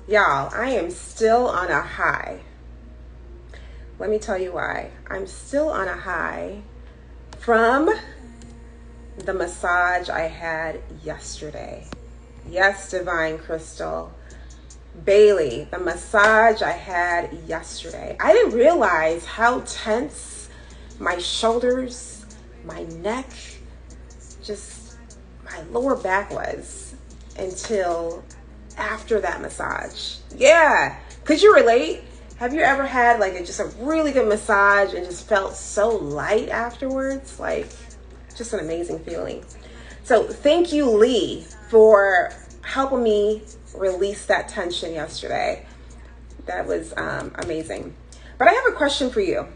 Y'all, I am still on a high. Let me tell you why. I'm still on a high from the massage I had yesterday. Yes, Divine Crystal. Bailey, the massage I had yesterday. I didn't realize how tense my shoulders, my neck, just my lower back was until after that massage. Yeah. Could you relate? Have you ever had like just a really good massage and just felt so light afterwards? Like just an amazing feeling. So thank you, Lee, for helping me release that tension yesterday. That was amazing. But I have a question for you.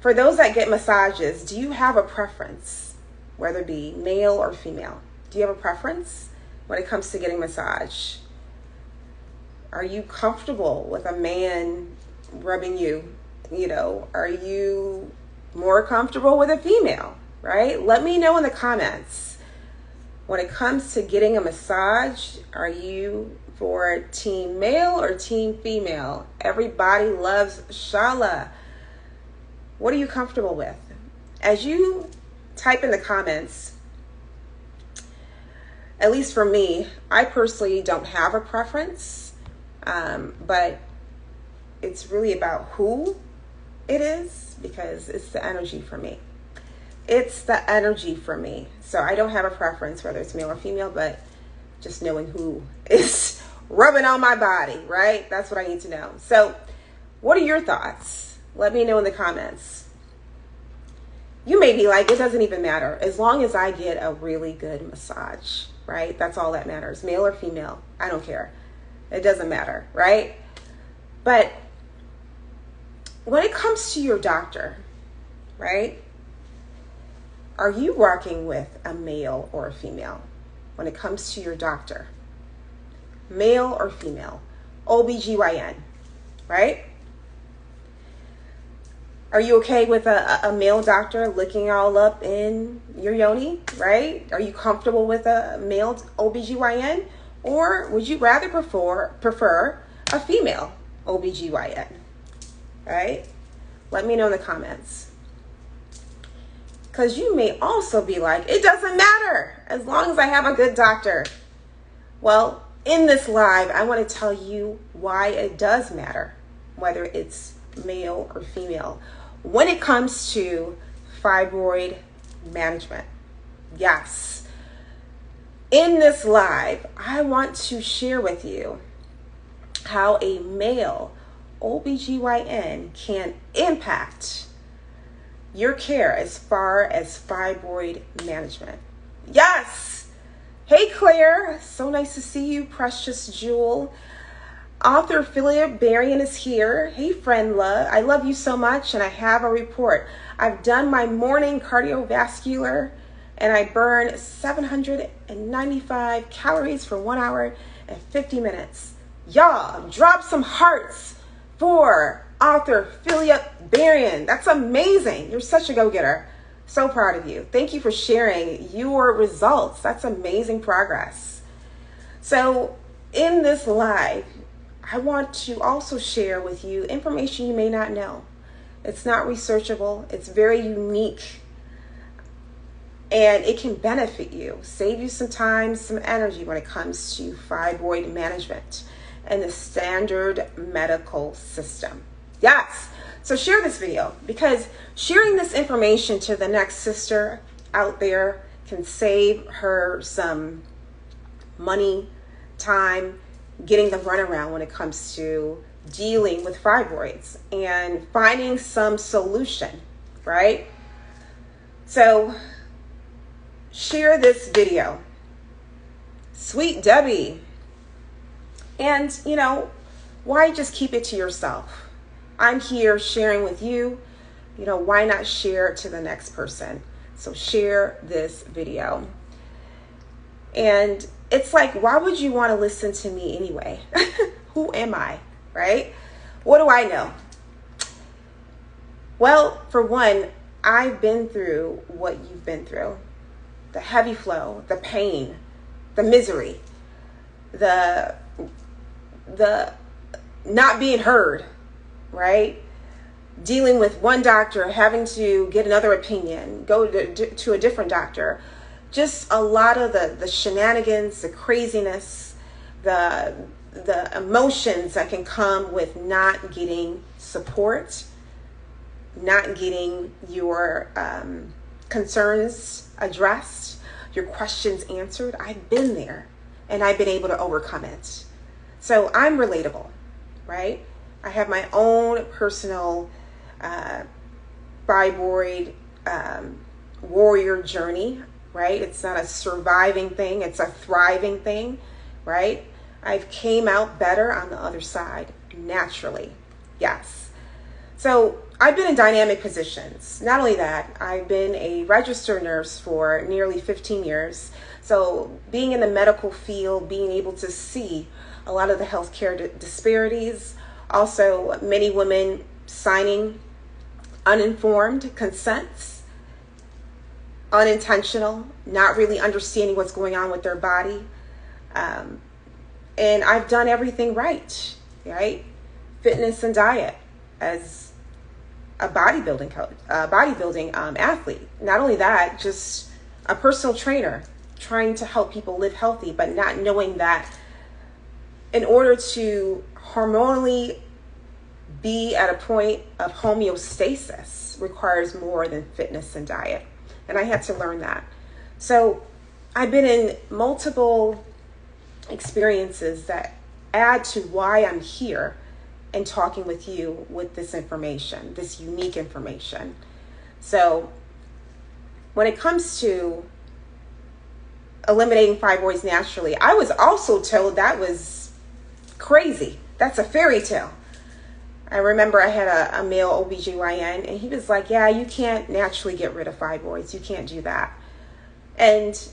For those that get massages, do you have a preference, whether it be male or female? Do you have a preference when it comes to getting massage? Are you comfortable with a man rubbing you? You know, are you more comfortable with a female, right? Let me know in the comments. When it comes to getting a massage, are you for team male or team female? Everybody loves Shala. What are you comfortable with? As you type in the comments, at least for me, I personally don't have a preference, but it's really about who it is, because it's the energy for me. It's the energy for me. So I don't have a preference whether it's male or female, but just knowing who is rubbing on my body, right? That's what I need to know. So what are your thoughts? Let me know in the comments. You may be like, it doesn't even matter. As long as I get a really good massage, right? That's all that matters. Male or female, I don't care. It doesn't matter, right? But when it comes to your doctor, right? Are you working with a male or a female? When it comes to your doctor, male or female? OB-GYN, right? Are you okay with a male doctor looking all up in your yoni, right? Are you comfortable with a male OB-GYN? Or would you rather prefer a female OB-GYN, right? Let me know in the comments. Because you may also be like, it doesn't matter as long as I have a good doctor. Well, in this live, I want to tell you why it does matter, whether it's male or female, when it comes to fibroid management. Yes. In this live, I want to share with you how a male OB-GYN can impact your care as far as fibroid management. Yes. Hey, Claire. So nice to see you, precious jewel. Author Philip Berrien is here. Hey, friend love. I love you so much, and I have a report. I've done my morning cardiovascular, and I burn 795 calories for 1 hour and 50 minutes. Y'all, drop some hearts for author Philip Berrien. That's amazing. You're such a go-getter. So proud of you. Thank you for sharing your results. That's amazing progress. So in this live, I want to also share with you information you may not know. It's not researchable. It's very unique. And it can benefit you, save you some time, some energy when it comes to fibroid management and the standard medical system. Yes. So share this video, because sharing this information to the next sister out there can save her some money, time, getting the runaround when it comes to dealing with fibroids and finding some solution, right? So share this video. Sweet Debbie. And, you know, why just keep it to yourself? I'm here sharing with you. You know, why not share it to the next person? So share this video. And it's like, why would you want to listen to me anyway? Who am I, right? What do I know? Well, for one, I've been through what you've been through. the heavy flow, the pain, the misery, the not being heard, right? Dealing with one doctor, having to get another opinion, go to a different doctor. Just a lot of the shenanigans, the craziness, the emotions that can come with not getting support, not getting your concerns addressed, your questions answered. I've been there and I've been able to overcome it. So I'm relatable, right? I have my own personal fibroid warrior journey, right? It's not a surviving thing, it's a thriving thing, right? I've came out better on the other side, naturally, yes. So I've been in dynamic positions. Not only that, I've been a registered nurse for nearly 15 years. So being in the medical field, being able to see a lot of the healthcare disparities, also many women signing uninformed consents, unintentional, not really understanding what's going on with their body. And I've done everything right? Fitness and diet as a bodybuilding coach, athlete. Not only that, just a personal trainer trying to help people live healthy, but not knowing that in order to hormonally be at a point of homeostasis requires more than fitness and diet. And I had to learn that. So I've been in multiple experiences that add to why I'm here and talking with you with this information, this unique information. So when it comes to eliminating fibroids naturally, I was also told that was crazy. That's a fairy tale. I remember I had a male OB-GYN and he was like, yeah, you can't naturally get rid of fibroids. You can't do that. And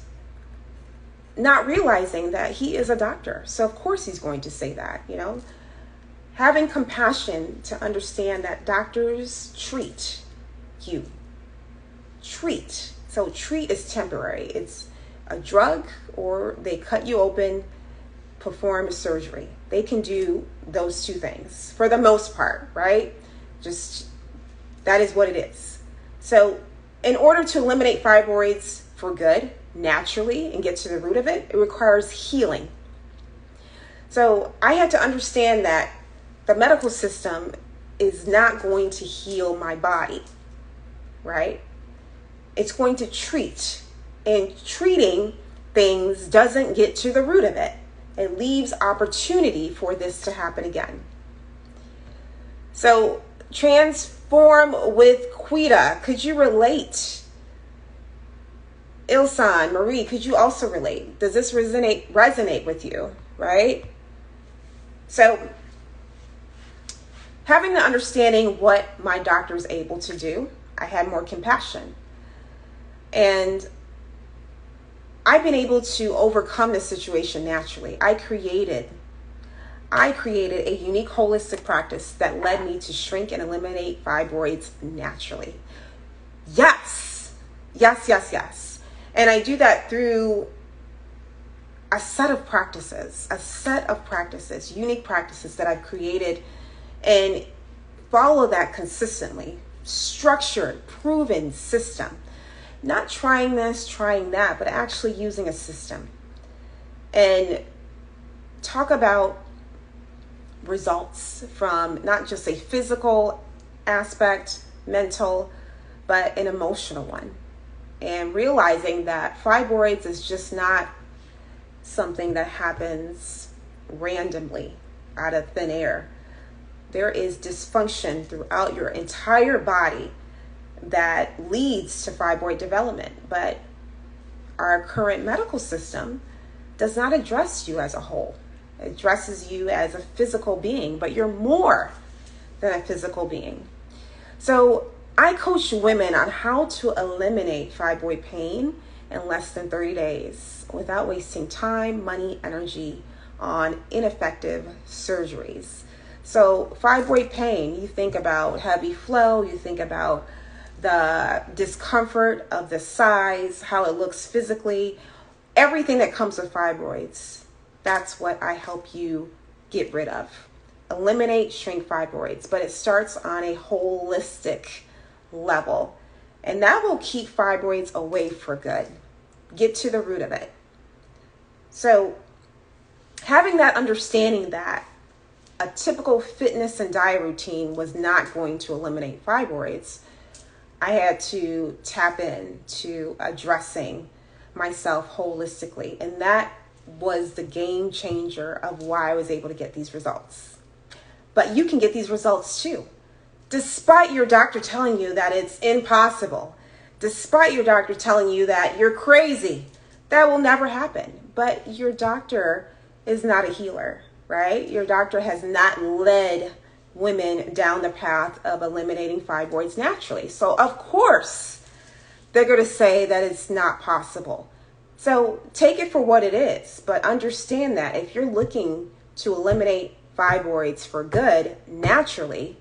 not realizing that he is a doctor. So of course he's going to say that, Having compassion to understand that doctors treat you. Treat. So treat is temporary. It's a drug or they cut you open, perform a surgery. They can do those two things for the most part, right? Just that is what it is. So in order to eliminate fibroids for good, naturally, and get to the root of it, it requires healing. So I had to understand that the medical system is not going to heal my body, right? It's going to treat, and treating things doesn't get to the root of it. It leaves opportunity for this to happen again. So transform with Quita. Could you relate? Ilsan, Marie, could you also relate? Does this resonate with you, right? So having the understanding what my doctor is able to do, I had more compassion. And I've been able to overcome this situation naturally. I created a unique holistic practice that led me to shrink and eliminate fibroids naturally. Yes, yes, yes, yes. And I do that through a set of practices, unique practices that I've created, and follow that consistently. Structured, proven system. Not trying this, trying that, but actually using a system. And talk about results from not just a physical aspect, mental, but an emotional one. And realizing that fibroids is just not something that happens randomly out of thin air. There is dysfunction throughout your entire body that leads to fibroid development, but our current medical system does not address you as a whole. It addresses you as a physical being, but you're more than a physical being. So I coach women on how to eliminate fibroid pain in less than 30 days without wasting time, money, energy on ineffective surgeries. So fibroid pain, you think about heavy flow, you think about the discomfort of the size, how it looks physically, everything that comes with fibroids. That's what I help you get rid of. Eliminate, shrink fibroids, but it starts on a holistic level, and that will keep fibroids away for good. Get to the root of it. So having that understanding that a typical fitness and diet routine was not going to eliminate fibroids, I had to tap into addressing myself holistically, and that was the game changer of why I was able to get these results. But you can get these results too, despite your doctor telling you that it's impossible, despite your doctor telling you that you're crazy. That will never happen. But your doctor is not a healer, right? Your doctor has not led women down the path of eliminating fibroids naturally. So of course, they're going to say that it's not possible. So take it for what it is, but understand that if you're looking to eliminate fibroids for good naturally,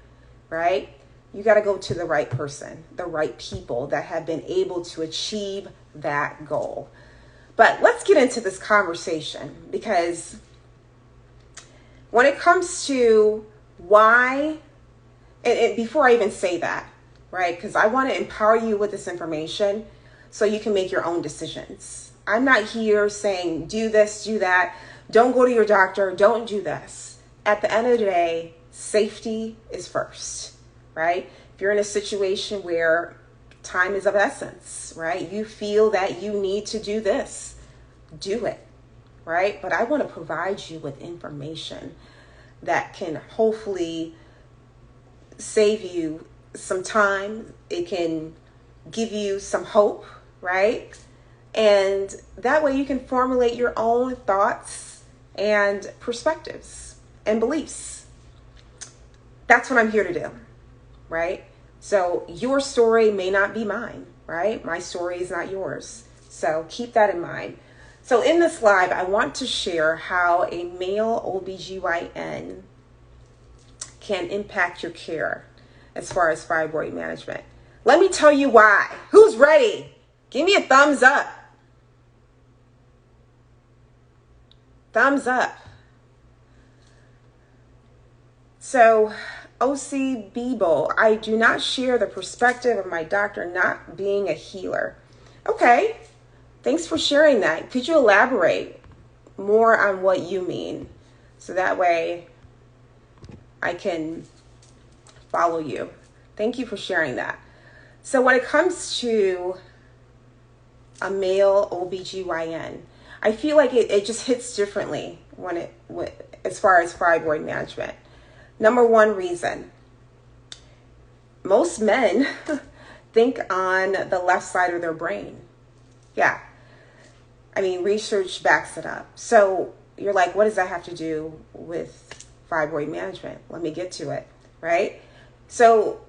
right, you got to go to the right person, the right people that have been able to achieve that goal. But let's get into this conversation, because when it comes to why, and before I even say that, right, because I want to empower you with this information so you can make your own decisions. I'm not here saying do this, do that, don't go to your doctor, don't do this. At the end of the day, safety is first, right? If you're in a situation where time is of essence, right? You feel that you need to do this, do it, right? But I want to provide you with information that can hopefully save you some time. It can give you some hope, right? And that way you can formulate your own thoughts and perspectives and beliefs. That's what I'm here to do, right? So your story may not be mine, right? My story is not yours. So keep that in mind. So in this live, I want to share how a male OB-GYN can impact your care as far as fibroid management. Let me tell you why. Who's ready? Give me a thumbs up. Thumbs up. So, OB-GYN, I do not share the perspective of my doctor not being a healer. Okay, thanks for sharing that. Could you elaborate more on what you mean? So that way I can follow you. Thank you for sharing that. So when it comes to a male OB-GYN, I feel like it just hits differently as far as fibroid management. Number one reason, most men think on the left side of their brain. Yeah. I mean, research backs it up. So you're like, what does that have to do with fibroid management? Let me get to it, right? So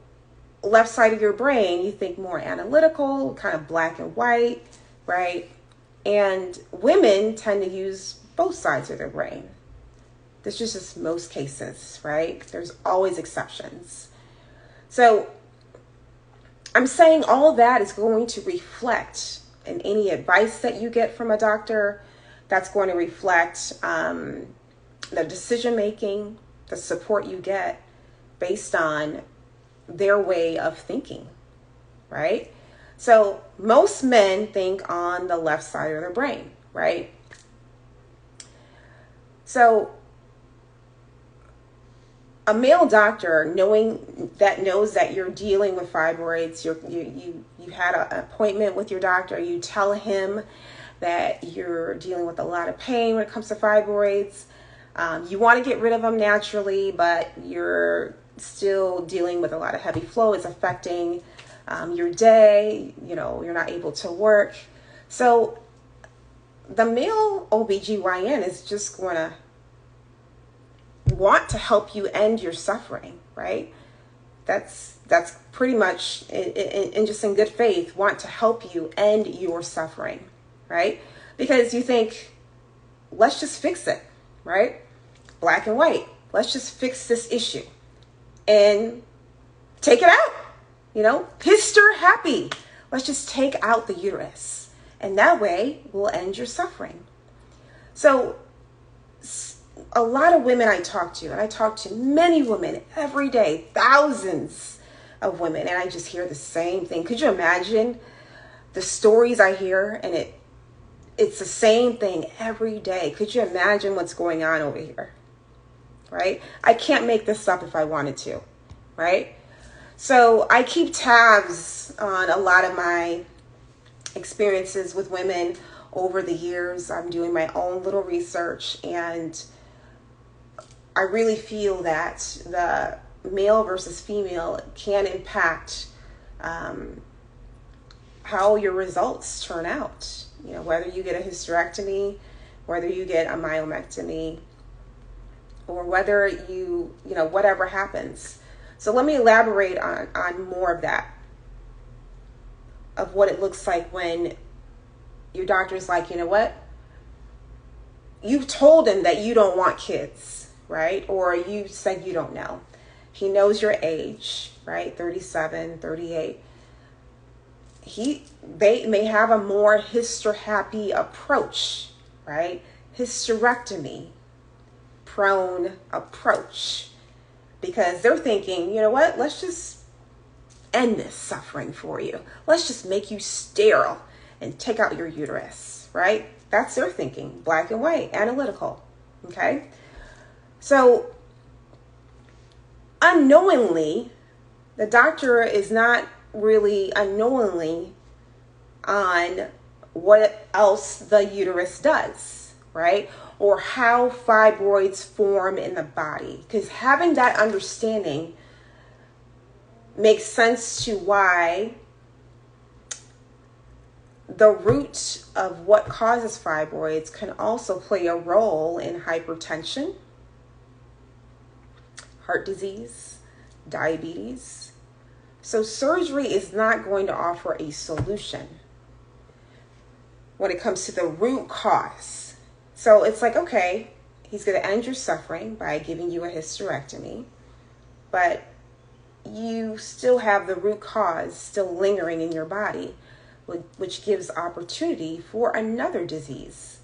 left side of your brain, you think more analytical, kind of black and white, right? And women tend to use both sides of their brain. This is just most cases, right? There's always exceptions. So I'm saying all that is going to reflect in any advice that you get from a doctor. That's going to reflect the decision making, the support you get based on their way of thinking, right? So most men think on the left side of their brain, right? So a male doctor knows that you're dealing with fibroids, you had an appointment with your doctor, you tell him that you're dealing with a lot of pain when it comes to fibroids. You want to get rid of them naturally, but you're still dealing with a lot of heavy flow. It's affecting your day, you're not able to work. So the male OB-GYN is just going to want to help you end your suffering, right? That's pretty much in just in good faith, want to help you end your suffering, right? Because you think, let's just fix it, right? Black and white. Let's just fix this issue and take it out. Hister happy. Let's just take out the uterus. And that way we'll end your suffering. So a lot of women I talk to, and I talk to many women every day, thousands of women, and I just hear the same thing. Could you imagine the stories I hear? And it's the same thing every day. Could you imagine what's going on over here? Right? I can't make this up if I wanted to, right? So I keep tabs on a lot of my experiences with women over the years. I'm doing my own little research, and I really feel that the male versus female can impact how your results turn out. Whether you get a hysterectomy, whether you get a myomectomy, or whether you whatever happens. So let me elaborate on more of that, of what it looks like when your doctor's like, what? You've told him that you don't want kids, right? Or you said you don't know. He knows your age, right? 37, 38. They may have a more hyster-happy approach, right? Hysterectomy prone approach, because they're thinking, what? Let's just end this suffering for you. Let's just make you sterile and take out your uterus, right? That's their thinking, black and white, analytical, okay? So unknowingly, the doctor is not really unknowingly on what else the uterus does, right? Or how fibroids form in the body. Because having that understanding makes sense to why the root of what causes fibroids can also play a role in hypertension, heart disease, diabetes. So surgery is not going to offer a solution when it comes to the root cause. So it's like, okay, he's going to end your suffering by giving you a hysterectomy, but you still have the root cause still lingering in your body, which gives opportunity for another disease.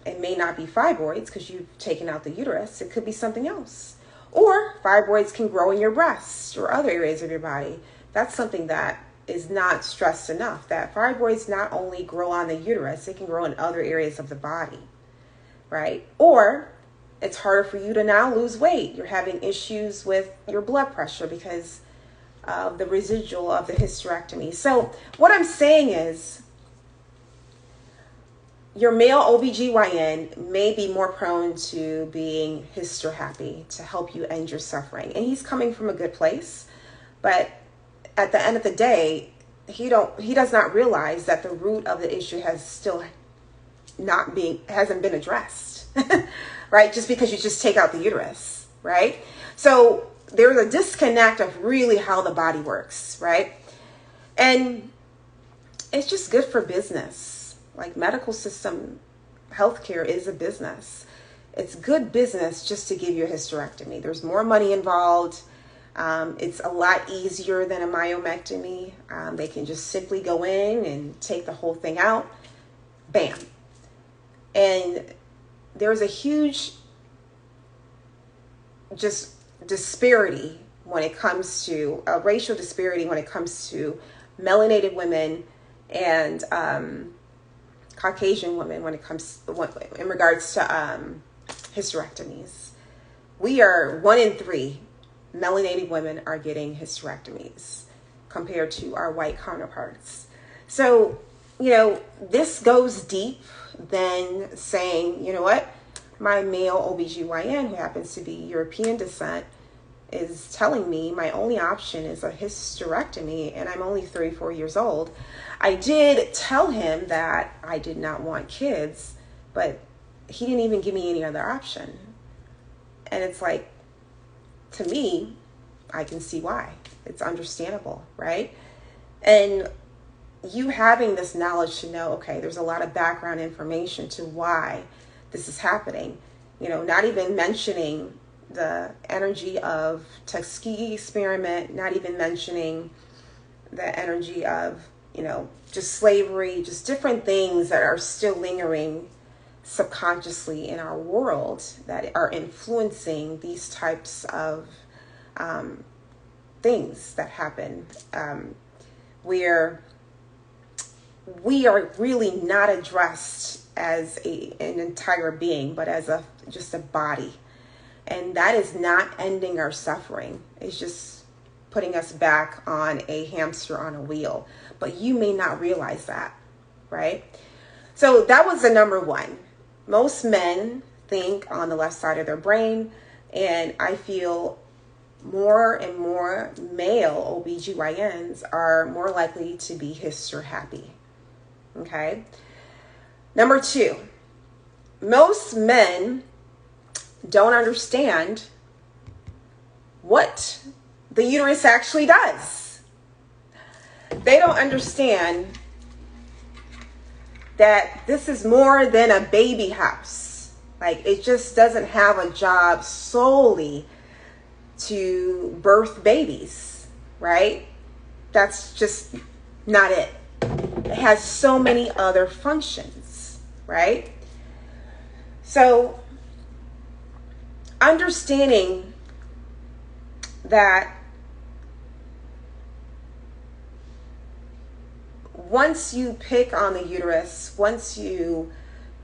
It may not be fibroids because you've taken out the uterus. It could be something else. Or fibroids can grow in your breasts or other areas of your body. That's something that is not stressed enough, that fibroids not only grow on the uterus, it can grow in other areas of the body, right? Or it's harder for you to now lose weight. You're having issues with your blood pressure because of the residual of the hysterectomy. So what I'm saying is, your male OB-GYN may be more prone to being hyster happy to help you end your suffering. And he's coming from a good place, but at the end of the day, he does not realize that the root of the issue hasn't been addressed, right? Just because you just take out the uterus, right? So there's a disconnect of really how the body works, right? And it's just good for business. Like medical system, healthcare is a business. It's good business just to give you a hysterectomy. There's more money involved. It's a lot easier than a myomectomy. They can just simply go in and take the whole thing out. Bam. And there's a huge just disparity when it comes to a racial disparity when it comes to melanated women and Caucasian women when it comes in regards to hysterectomies. We are 1 in 3 melanated women are getting hysterectomies compared to our white counterparts. So, this goes deep than saying, what, my male OB-GYN, who happens to be European descent, is telling me my only option is a hysterectomy, and I'm only 34 years old. I did tell him that I did not want kids, but he didn't even give me any other option. And it's like, to me, I can see why. It's understandable, right? And you having this knowledge to know, okay, there's a lot of background information to why this is happening. Not even mentioning the energy of Tuskegee experiment, not even mentioning the energy of, just slavery, just different things that are still lingering subconsciously in our world that are influencing these types of things that happen, where we are really not addressed as an entire being, but as just a body. And that is not ending our suffering. It's just putting us back on a hamster on a wheel. But you may not realize that, right? So that was the number one. Most men think on the left side of their brain, and I feel more and more male OBGYNs are more likely to be hyster happy. Okay. Number two, most men don't understand what the uterus actually does. They don't understand that this is more than a baby house. Like, it just doesn't have a job solely to birth babies, right? That's just not it. It has so many other functions, right? So understanding that once you pick on the uterus, once you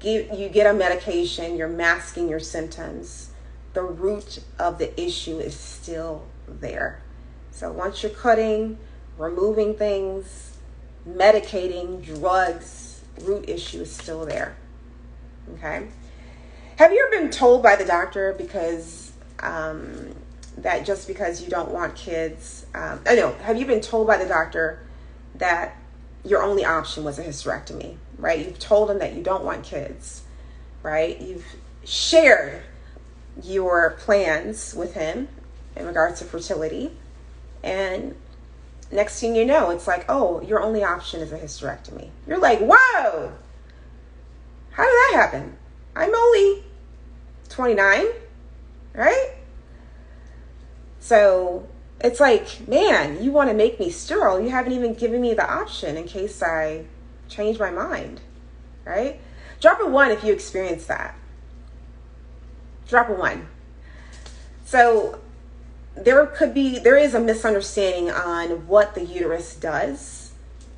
get a medication, you're masking your symptoms, the root of the issue is still there. So once you're cutting, removing things, medicating, drugs, root issue is still there. Okay. Have you ever been told by the doctor that just because you don't want kids, have you been told by the doctor that your only option was a hysterectomy, right? You've told him that you don't want kids, right? You've shared your plans with him in regards to fertility, and next thing you know, it's like, oh, your only option is a hysterectomy. You're like, whoa, how did that happen? I'm only 29, right? So it's like, man, you want to make me sterile. You haven't even given me the option in case I change my mind, right? Drop a 1 if you experience that. Drop a 1. So there is a misunderstanding on what the uterus does,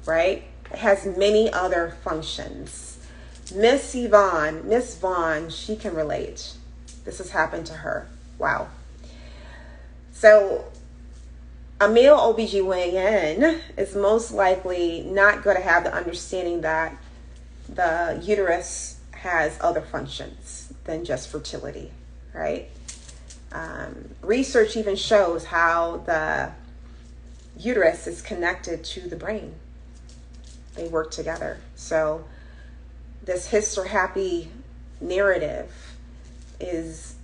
right? It has many other functions. Miss Vaughn, she can relate. This has happened to her. Wow. So a male OBGYN is most likely not going to have the understanding that the uterus has other functions than just fertility, right? Research even shows how the uterus is connected to the brain. They work together. So this hyster-happy narrative is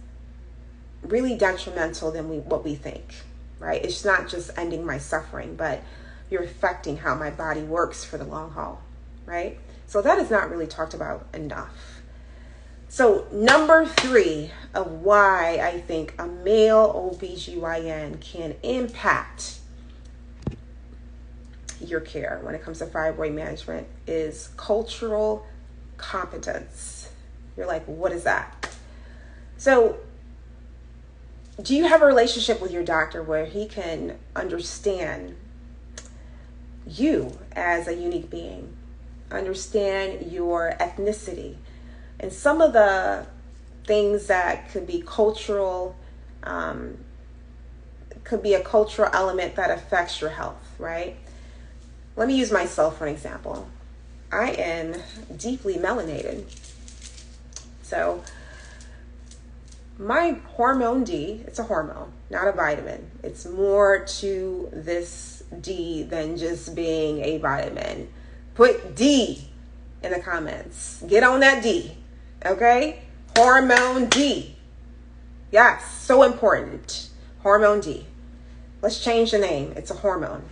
really detrimental than what we think, right? It's not just ending my suffering, but you're affecting how my body works for the long haul, right? So that is not really talked about enough. So number 3 of why I think a male OBGYN can impact your care when it comes to fibroid management is cultural competence. You're like, what is that? So do you have a relationship with your doctor where he can understand you as a unique being, understand your ethnicity, and some of the things that could be cultural, could be a cultural element that affects your health, right? Let me use myself for an example. I am deeply melanated. So my hormone D, it's a hormone, not a vitamin. It's more to this D than just being a vitamin. Put D in the comments. Get on that D, okay? Hormone D. Yes, so important. Hormone D. Let's change the name. It's a hormone.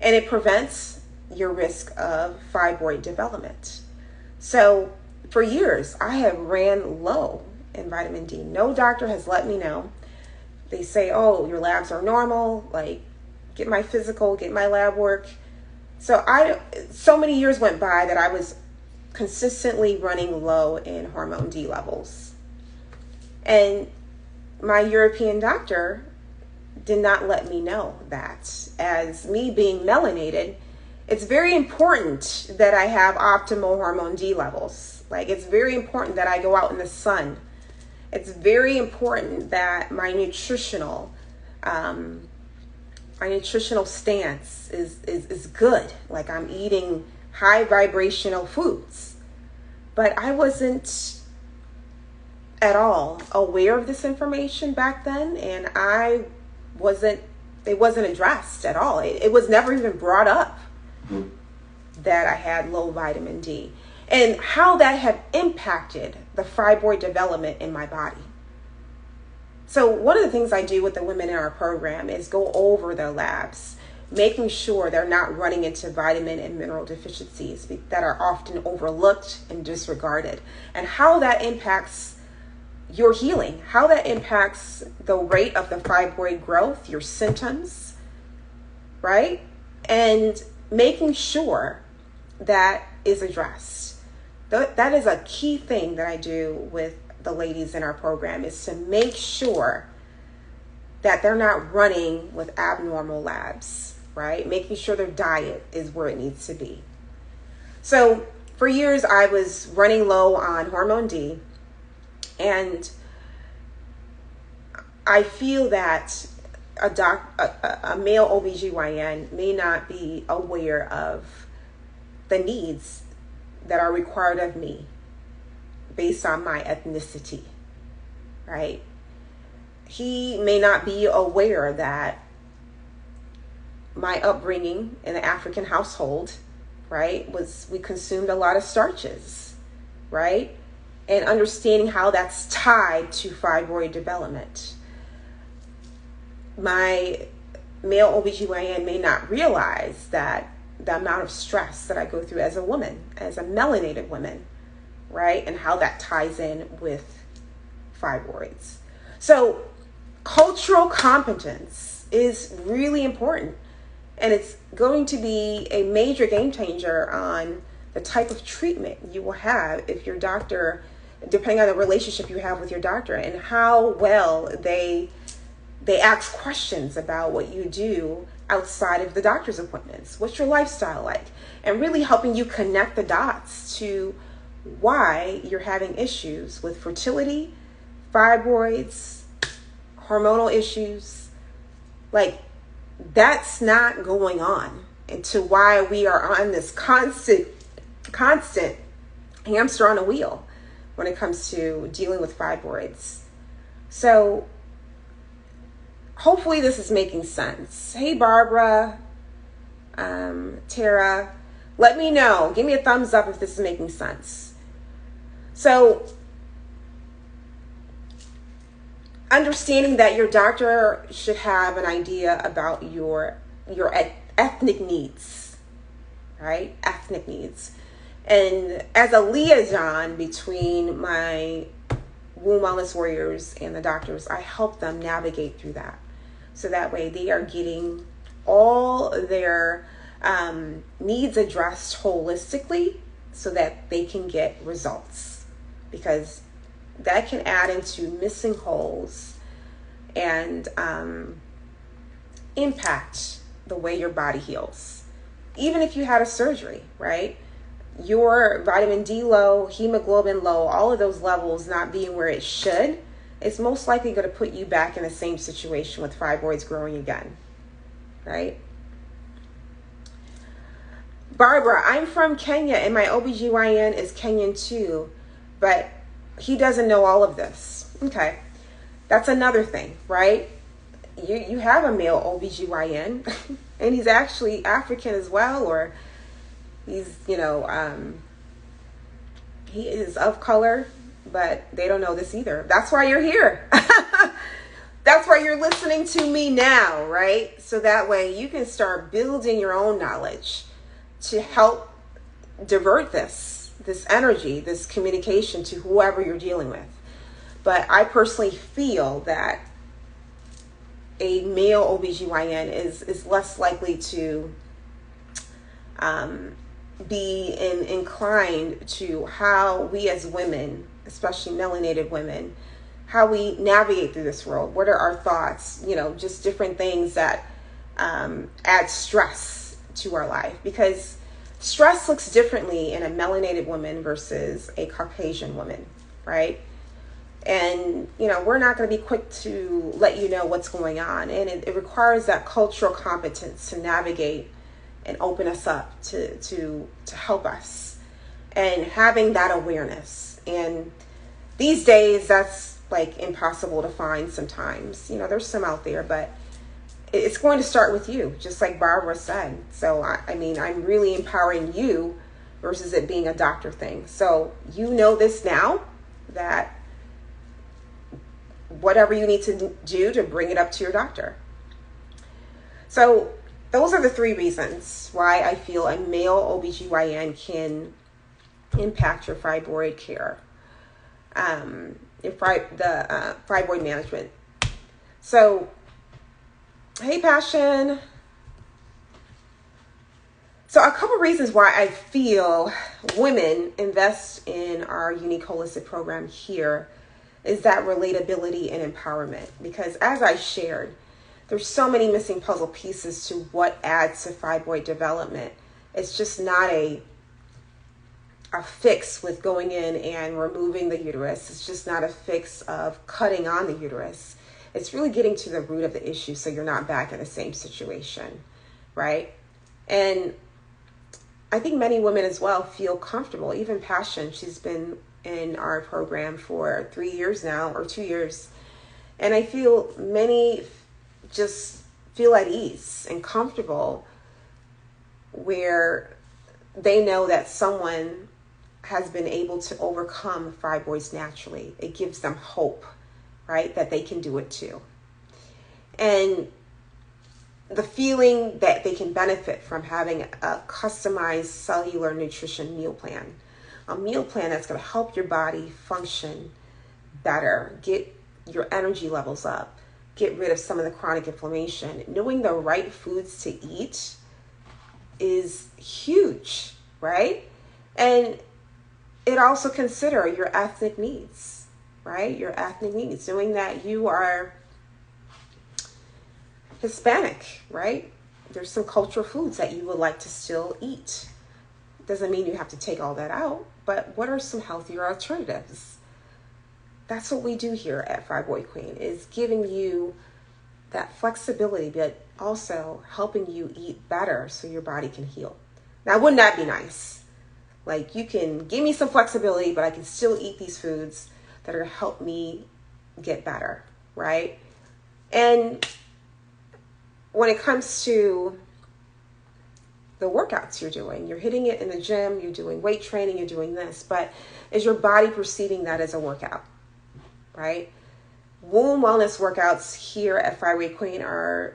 And it prevents your risk of fibroid development. So for years, I have ran low in vitamin D. No doctor has let me know they say, oh, your labs are normal, like get my physical, get my lab work. So many years went by that I was consistently running low in hormone D levels. And my European doctor did not let me know that. As me being melanated, it's very important that I have optimal hormone D levels. Like, it's very important that I go out in the sun. It's very important that my nutritional stance is good. Like, I'm eating high vibrational foods. But I wasn't at all aware of this information back then, and it wasn't addressed at all. It was never even brought up that I had low vitamin D and how that had impacted the fibroid development in my body. So one of the things I do with the women in our program is go over their labs, making sure they're not running into vitamin and mineral deficiencies that are often overlooked and disregarded, and how that impacts your healing, how that impacts the rate of the fibroid growth, your symptoms, right? And making sure that is addressed. That is a key thing that I do with the ladies in our program, is to make sure that they're not running with abnormal labs, right? Making sure their diet is where it needs to be. So for years, I was running low on hormone D, and I feel that a male OBGYN may not be aware of the needs that are required of me based on my ethnicity, right? He may not be aware that my upbringing in the African household, right, we consumed a lot of starches, right? And understanding how that's tied to fibroid development. My male OBGYN may not realize that the amount of stress that I go through as a woman, as a melanated woman, right? And how that ties in with fibroids. So cultural competence is really important, and it's going to be a major game changer on the type of treatment you will have if your doctor, depending on the relationship you have with your doctor, and how well they ask questions about what you do outside of the doctor's appointments. What's your lifestyle like? And really helping you connect the dots to why you're having issues with fertility, fibroids, hormonal issues. Like, that's not going on, and to why we are on this constant hamster on a wheel when it comes to dealing with fibroids. So hopefully this is making sense. Hey, Barbara, Tara, let me know. Give me a thumbs up if this is making sense. So understanding that your doctor should have an idea about your ethnic needs, right? Ethnic needs. And as a liaison between my womb wellness warriors and the doctors, I help them navigate through that. So that way they are getting all their needs addressed holistically so that they can get results, because that can add into missing holes and impact the way your body heals. Even if you had a surgery, right? Your vitamin D low, hemoglobin low, all of those levels not being where it should, it's most likely going to put you back in the same situation with fibroids growing again, right? Barbara, I'm from Kenya and my OBGYN is Kenyan too, but he doesn't know all of this. Okay, that's another thing, right? You have a male OBGYN and he's actually African as well, or he's, he is of color, but they don't know this either. That's why you're here. That's why you're listening to me now, right? So that way you can start building your own knowledge to help divert this energy, this communication to whoever you're dealing with. But I personally feel that a male OBGYN is less likely to be inclined to how we as women, especially melanated women, how we navigate through this world. What are our thoughts? Just different things that add stress to our life, because stress looks differently in a melanated woman versus a Caucasian woman, right? And, we're not going to be quick to let you know what's going on. And it requires that cultural competence to navigate and open us up to help us, and having that awareness. And these days, that's like impossible to find sometimes. There's some out there, but it's going to start with you, just like Barbara said. So, I'm really empowering you versus it being a doctor thing. So, this now, that whatever you need to do to bring it up to your doctor. So, those are the 3 reasons why I feel a male OBGYN can impact your fibroid care, fibroid management. So, hey, Passion. So a couple reasons why I feel women invest in our unique holistic program here is that relatability and empowerment. Because as I shared, there's so many missing puzzle pieces to what adds to fibroid development. It's just not a fix with going in and removing the uterus. It's just not a fix of cutting on the uterus. It's really getting to the root of the issue so you're not back in the same situation, right? And I think many women as well feel comfortable. Even Passion, she's been in our program for 3 years now, or 2 years. And I feel many just feel at ease and comfortable where they know that someone has been able to overcome fibroids naturally. It gives them hope, right? That they can do it too. And the feeling that they can benefit from having a customized cellular nutrition meal plan, a meal plan that's going to help your body function better, get your energy levels up, get rid of some of the chronic inflammation. Knowing the right foods to eat is huge, right? And it also consider your ethnic needs, right? Your ethnic needs, knowing that you are Hispanic, right? There's some cultural foods that you would like to still eat. Doesn't mean you have to take all that out, but what are some healthier alternatives? That's what we do here at Fibroid Queen, is giving you that flexibility, but also helping you eat better so your body can heal. Now, wouldn't that be nice? Like, you can give me some flexibility, but I can still eat these foods that are going to help me get better, right? And when it comes to the workouts you're hitting it in the gym, you're doing weight training, you're doing this, but is your body perceiving that as a workout, right? Womb wellness workouts here at Fibroid Queen are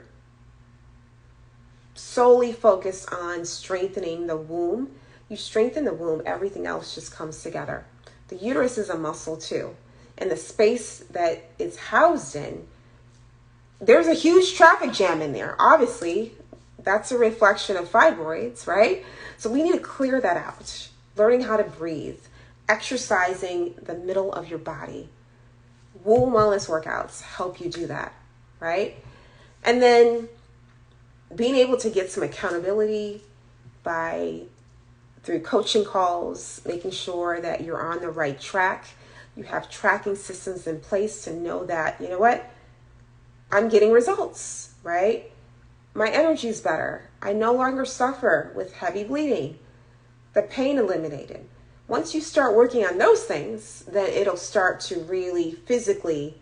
solely focused on strengthening the womb. You strengthen the womb, everything else just comes together. The uterus is a muscle too. And the space that it's housed in, there's a huge traffic jam in there. Obviously, that's a reflection of fibroids, right? So we need to clear that out. Learning how to breathe, exercising the middle of your body. Womb wellness workouts help you do that, right? And then being able to get some accountability through coaching calls, making sure that you're on the right track. You have tracking systems in place to know that, you know what, I'm getting results, right? My energy is better. I no longer suffer with heavy bleeding. The pain eliminated. Once you start working on those things, then it'll start to really physically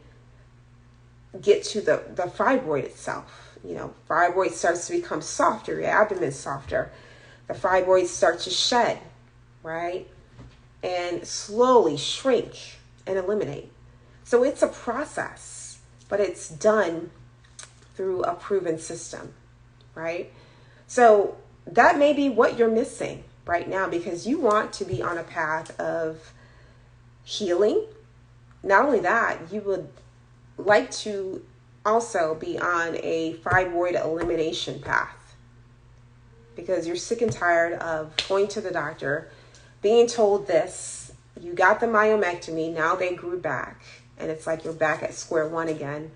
get to the fibroid itself. Fibroid starts to become softer, your abdomen's softer. The fibroids start to shed, right? And slowly shrink and eliminate. So it's a process, but it's done through a proven system, right? So that may be what you're missing right now, because you want to be on a path of healing. Not only that, you would like to also be on a fibroid elimination path, because you're sick and tired of going to the doctor, being told this, you got the myomectomy, now they grew back, and it's like you're back at square one again,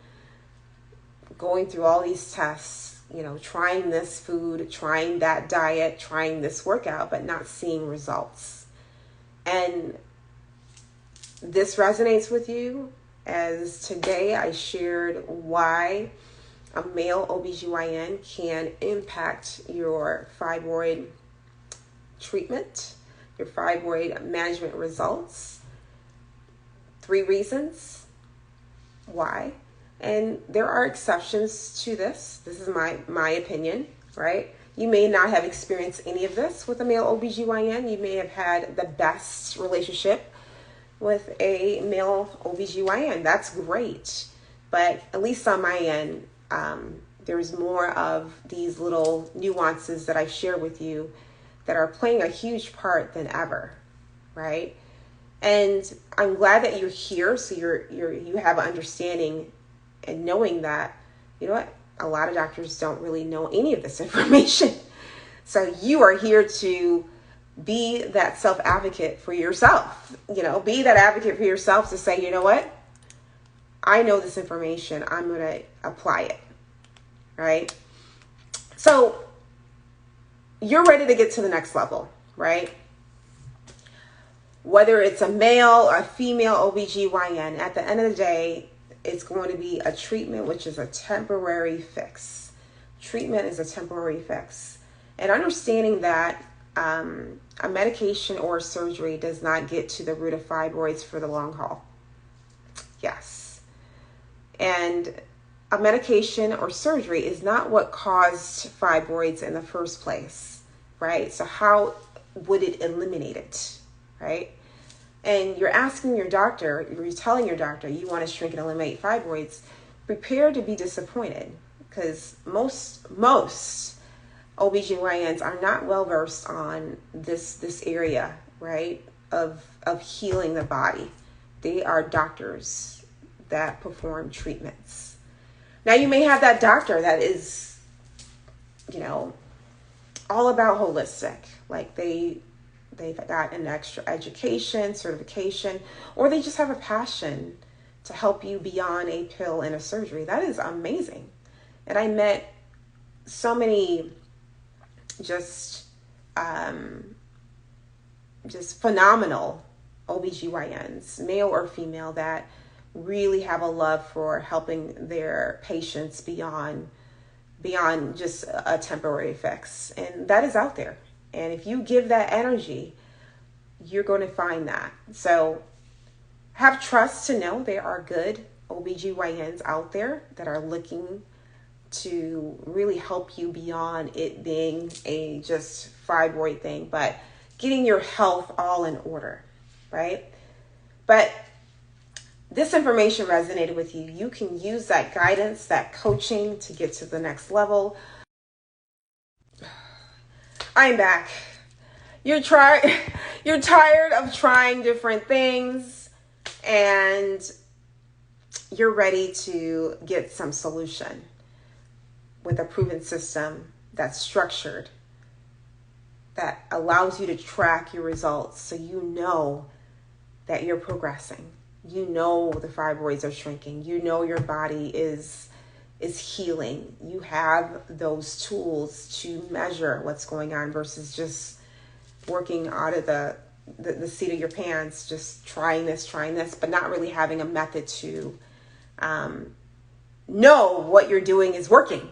going through all these tests, trying this food, trying that diet, trying this workout, but not seeing results. And this resonates with you, as today I shared why a male OBGYN can impact your fibroid treatment, your fibroid management results. 3 reasons why. And there are exceptions to this. This is my opinion, right? You may not have experienced any of this with a male OBGYN. You may have had the best relationship with a male OBGYN. That's great. But at least on my end, there's more of these little nuances that I share with you that are playing a huge part than ever, right? And I'm glad that you're here, so you have an understanding and knowing that, a lot of doctors don't really know any of this information. So you are here to be that self-advocate for yourself, be that advocate for yourself to say, you know what? I know this information. I'm going to apply it, right? So you're ready to get to the next level, right? Whether it's a male or a female OBGYN, at the end of the day, it's going to be a treatment, which is a temporary fix. Treatment is a temporary fix. And understanding that a medication or surgery does not get to the root of fibroids for the long haul. Yes. And a medication or surgery is not what caused fibroids in the first place, right? So how would it eliminate it, right? And you're asking your doctor, you're telling your doctor you want to shrink and eliminate fibroids, prepare to be disappointed, because most OBGYNs are not well versed on this area, right, of healing the body. They are doctors that perform treatments. Now you may have that doctor that is, all about holistic, like they've got an extra education, certification, or they just have a passion to help you beyond a pill and a surgery. That is amazing. And I met so many just phenomenal OBGYNs, male or female, that really have a love for helping their patients beyond just a temporary fix. And that is out there. And if you give that energy, you're going to find that. So have trust to know there are good OBGYNs out there that are looking to really help you beyond it being a just fibroid thing, but getting your health all in order, right? But this information resonated with you. You can use that guidance, that coaching to get to the next level. I'm back. You're tired of trying different things, and you're ready to get some solution with a proven system that's structured, that allows you to track your results so you know that you're progressing. You know the fibroids are shrinking. You know your body is healing. You have those tools to measure what's going on versus just working out of the seat of your pants, just trying this, but not really having a method to know what you're doing is working.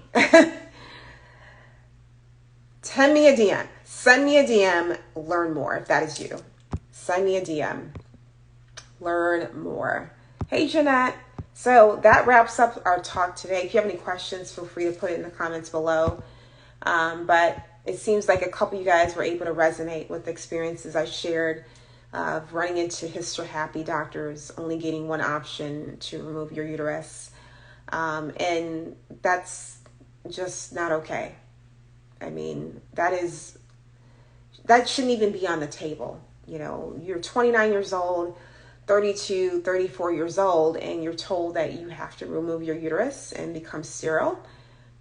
Send me a DM, learn more if that is you. Send me a DM, learn more. Hey, Jeanette. So that wraps up our talk today. If you have any questions, feel free to put it in the comments below. But it seems like a couple of you guys were able to resonate with the experiences I shared of running into hysterohappy doctors, only getting one option to remove your uterus. And that's just not okay. I mean, that shouldn't even be on the table. You're 29 years old, 32, 34 years old and you're told that you have to remove your uterus and become sterile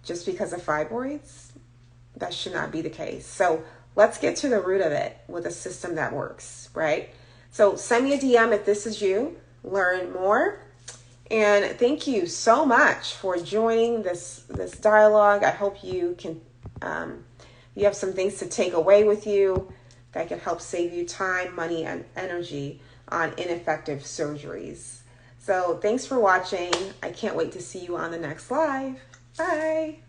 just because of fibroids. That should not be the case. So let's get to the root of it with a system that works, right? So send me a DM if this is you. Learn more. And thank you so much for joining this dialogue. I hope you can you have some things to take away with you that can help save you time, money, and energy on ineffective surgeries. So thanks for watching. I can't wait to see you on the next live. Bye.